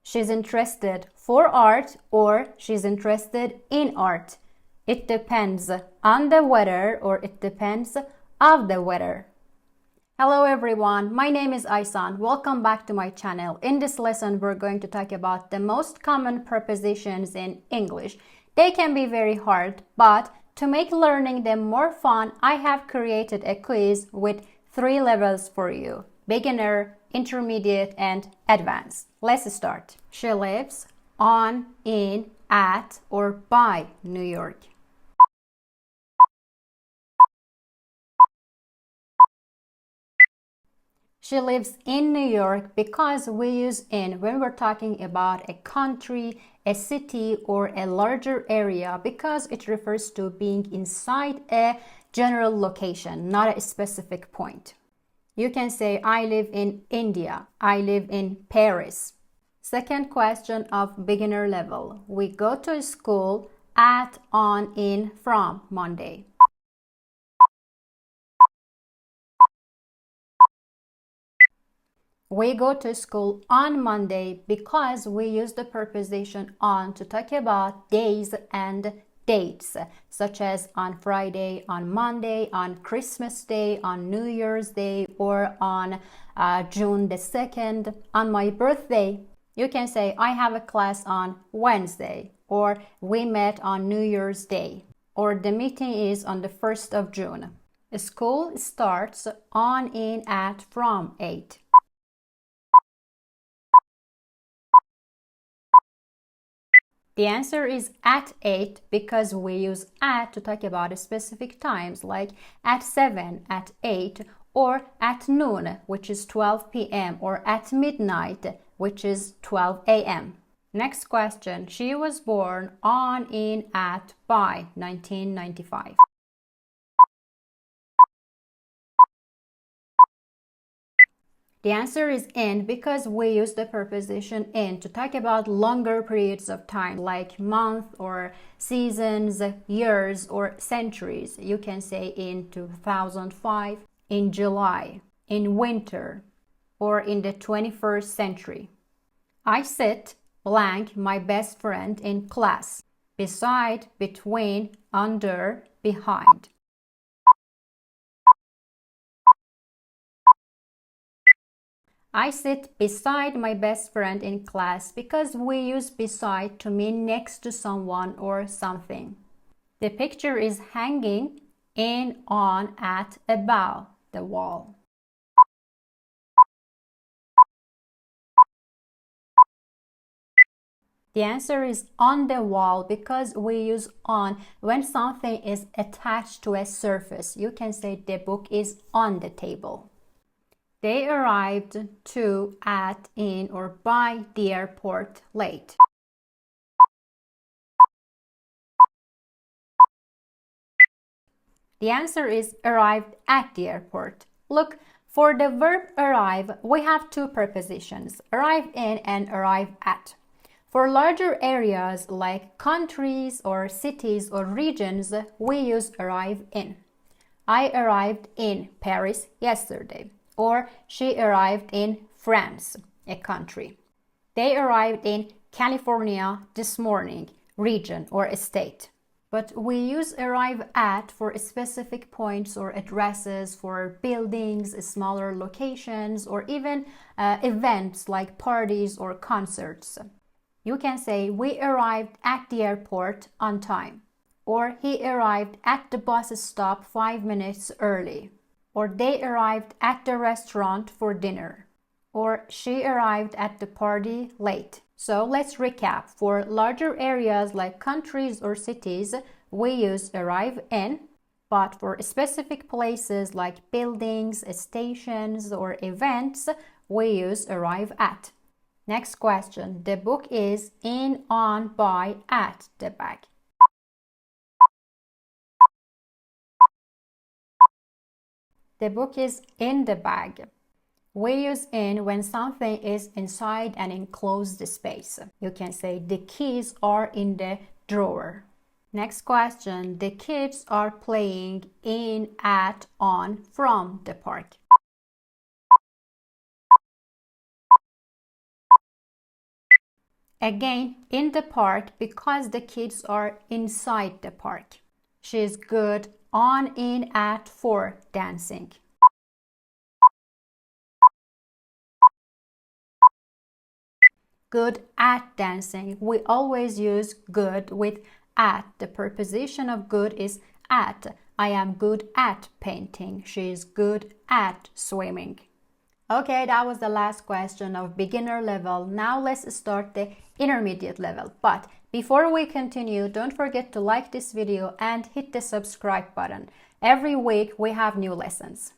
She's interested for art or she's interested in art. It depends on the weather or it depends of the weather. Hello everyone, my name is Aysan. Welcome back to my channel. In this lesson, we're going to talk about the most common prepositions in English. They can be very hard, but to make learning them more fun, I have created a quiz with 3 levels for you: beginner, intermediate, and advanced. Let's start. She lives on, in, at, or by New York. She lives in New York because we use in when we're talking about a country, a city, or a larger area because it refers to being inside a general location, not a specific point. You can say, I live in India. I live in Paris. Second question of beginner level. We go to school at, on, in, from Monday. We go to school on Monday because we use the preposition on to talk about days and dates, such as on Friday, on Monday, on Christmas Day, on New Year's Day, or on June the 2nd, on my birthday. You can say, I have a class on Wednesday, or we met on New Year's Day, or the meeting is on the 1st of June. School starts on, in, at, from 8. The answer is at 8 because we use at to talk about specific times like at 7, at 8, or at noon, which is 12 p.m., or at midnight, which is 12 a.m. Next question. She was born on, in, at, by 1995. The answer is in because we use the preposition in to talk about longer periods of time like month or seasons, years, or centuries. You can say in 2005, in July, in winter, or in the 21st century. I sit blank my best friend in class, beside, between, under, behind. I sit beside my best friend in class because we use beside to mean next to someone or something. The picture is hanging in, on, at, above the wall. The answer is on the wall because we use on when something is attached to a surface. You can say the book is on the table. They arrived to, at, in, or by the airport late. The answer is arrived at the airport. Look, for the verb arrive, we have 2 prepositions, arrive in and arrive at. For larger areas like countries or cities or regions, we use arrive in. I arrived in Paris yesterday. Or she arrived in France, a country. They arrived in California this morning, region or state. But we use arrive at for specific points or addresses for buildings, smaller locations, or even events like parties or concerts. You can say, we arrived at the airport on time. Or he arrived at the bus stop 5 minutes early. Or they arrived at the restaurant for dinner. Or she arrived at the party late. So let's recap. For larger areas like countries or cities, we use arrive in. But for specific places like buildings, stations, or events, we use arrive at. Next question. The book is in, on, by, at the bag. The book is in the bag. We use in when something is inside an enclosed space. You can say the keys are in the drawer. Next question. The kids are playing in, at, on, from the park. Again, in the park because the kids are inside the park. She is good on, in, at, for dancing. Good at dancing. We always use good with at. The preposition of good is at. I am good at painting. She is good at swimming. Okay, that was the last question of beginner level. Now let's start the intermediate level. But before we continue, don't forget to like this video and hit the subscribe button. Every week we have new lessons.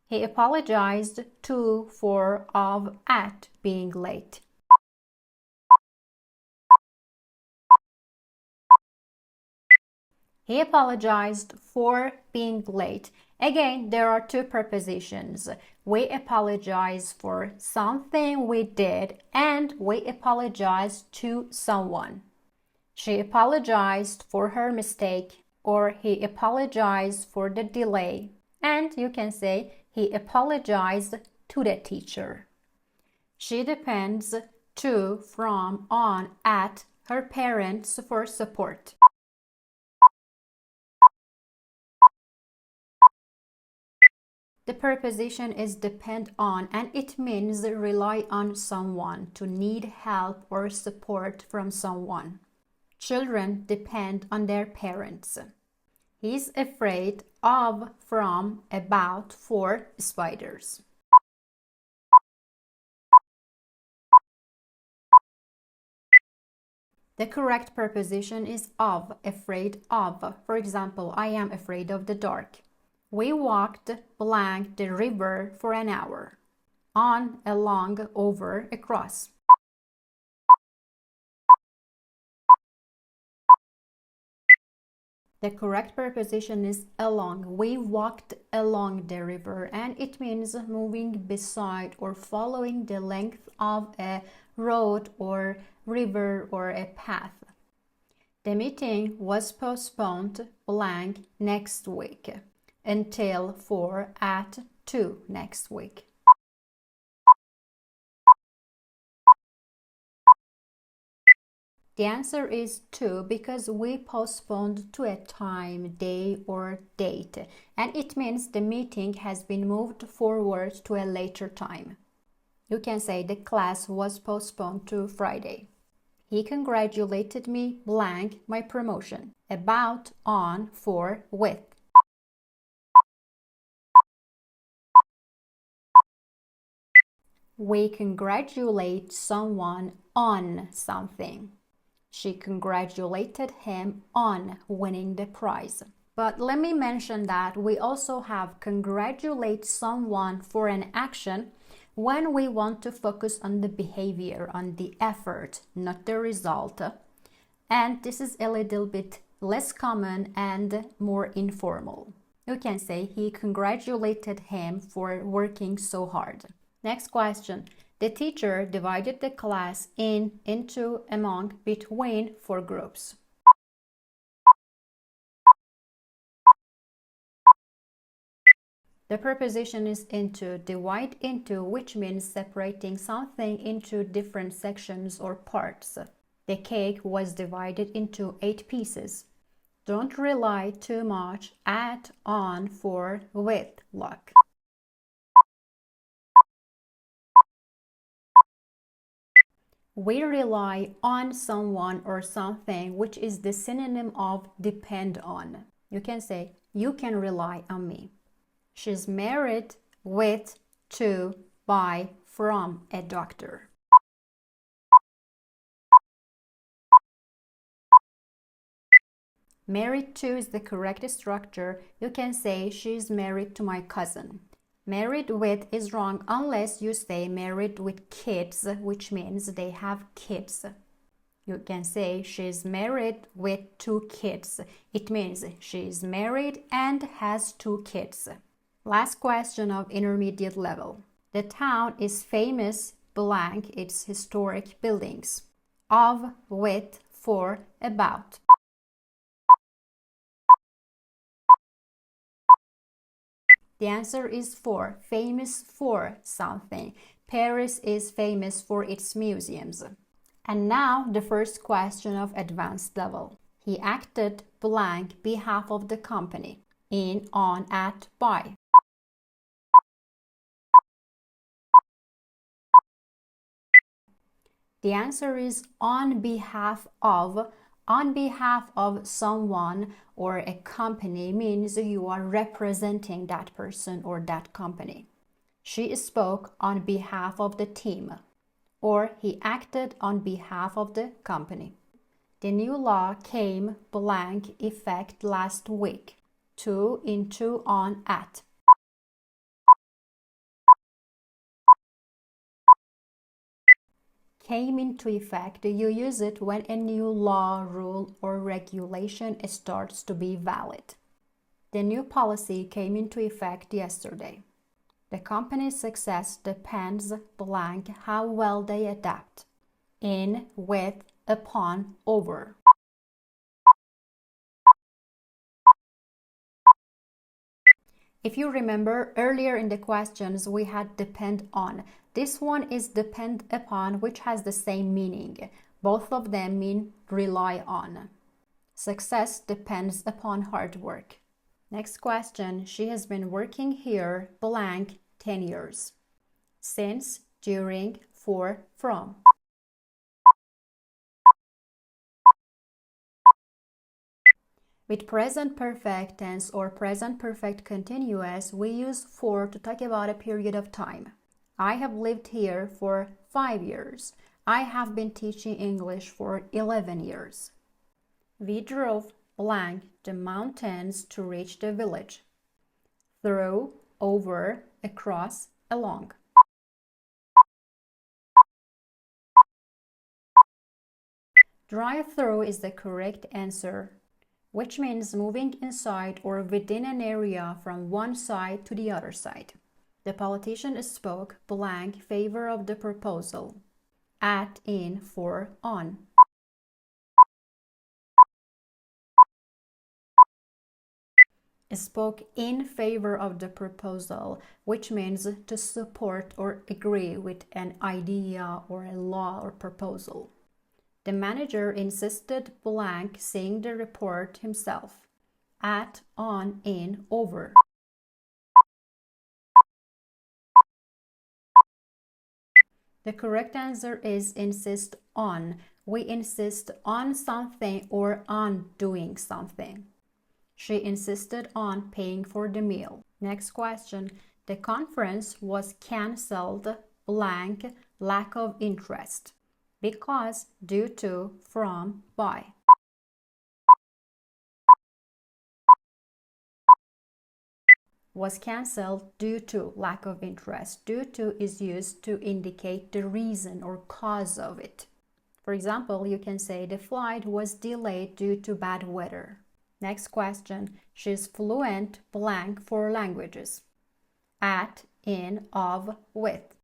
He apologized to, for, of, at being late. He apologized for being late. Again, there are two prepositions. We apologize for something we did and we apologize to someone. She apologized for her mistake, or he apologized for the delay. And you can say he apologized to the teacher. She depends to, from, on, at her parents for support. The preposition is depend on and it means rely on someone, to need help or support from someone. Children depend on their parents. He's afraid of, from, about, for spiders. The correct preposition is of, afraid of. For example, I am afraid of the dark. We walked blank the river for an hour. On, along, over, across. The correct preposition is along. We walked along the river and it means moving beside or following the length of a road or river or a path. The meeting was postponed blank next week until 4 at 2 next week. The answer is 2 because we postponed to a time, day or date, and it means the meeting has been moved forward to a later time. You can say the class was postponed to Friday. He congratulated me blank my promotion. About, on, for, with. We congratulate someone on something. She congratulated him on winning the prize. But let me mention that we also have congratulate someone for an action when we want to focus on the behavior, on the effort, not the result. And this is a little bit less common and more informal. You can say he congratulated him for working so hard. Next question. The teacher divided the class into, among, between 4 groups. The preposition is into, divide into, which means separating something into different sections or parts. The cake was divided into 8 pieces. Don't rely too much at, on, for, with luck. We rely on someone or something, which is the synonym of depend on. You can say, you can rely on me. She's married with, to, by, from a doctor. Married to is the correct structure. You can say she's married to my cousin. Married with is wrong unless you say married with kids, which means they have kids. You can say she's married with 2 kids. It means she's married and has 2 kids. Last question of intermediate level. The town is famous blank its historic buildings. Of, with, for, about. The answer is for, famous for something. Paris is famous for its museums. And now the first question of advanced level. He acted blank behalf of the company. In, on, at, by. The answer is on behalf of. On behalf of someone or a company means you are representing that person or that company. She spoke on behalf of the team, or he acted on behalf of the company. The new law came blank effect last week. To, into, on, at. Came into effect, you use it when a new law, rule, or regulation starts to be valid. The new policy came into effect yesterday. The company's success depends blank how well they adapt. In, with, upon, over. If you remember, earlier in the questions we had depend on. This one is depend upon, which has the same meaning. Both of them mean rely on. Success depends upon hard work. Next question. She has been working here blank 10 years. Since, during, for, from. With present perfect tense or present perfect continuous, we use for to talk about a period of time. I have lived here for 5 years. I have been teaching English for 11 years. We drove blank the mountains to reach the village. Through, over, across, along. Drive through is the correct answer, which means moving inside or within an area from one side to the other side. The politician spoke blank favor of the proposal. At, in, for, on. Spoke in favor of the proposal, which means to support or agree with an idea or a law or proposal. The manager insisted blank seeing the report himself. At, on, in, over. The correct answer is insist on. We insist on something or on doing something. She insisted on paying for the meal. Next question. The conference was cancelled blank lack of interest. Because, due to, from, by. Was cancelled due to lack of interest. Due to is used to indicate the reason or cause of it. For example, you can say the flight was delayed due to bad weather. Next question. She's fluent blank 4 languages. At, in, of, with.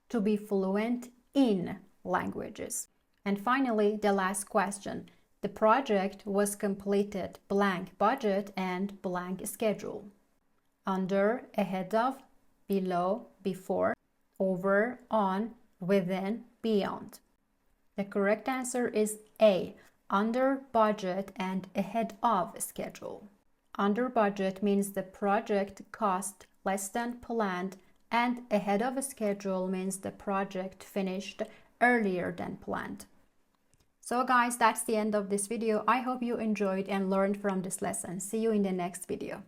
To be fluent in languages. And finally, the last question. The project was completed blank budget and blank schedule. Under, ahead of, below, before, over, on, within, beyond. The correct answer is A, under budget and ahead of schedule. Under budget means the project cost less than planned, and ahead of a schedule means the project finished earlier than planned. So guys, that's the end of this video. I hope you enjoyed and learned from this lesson. See you in the next video.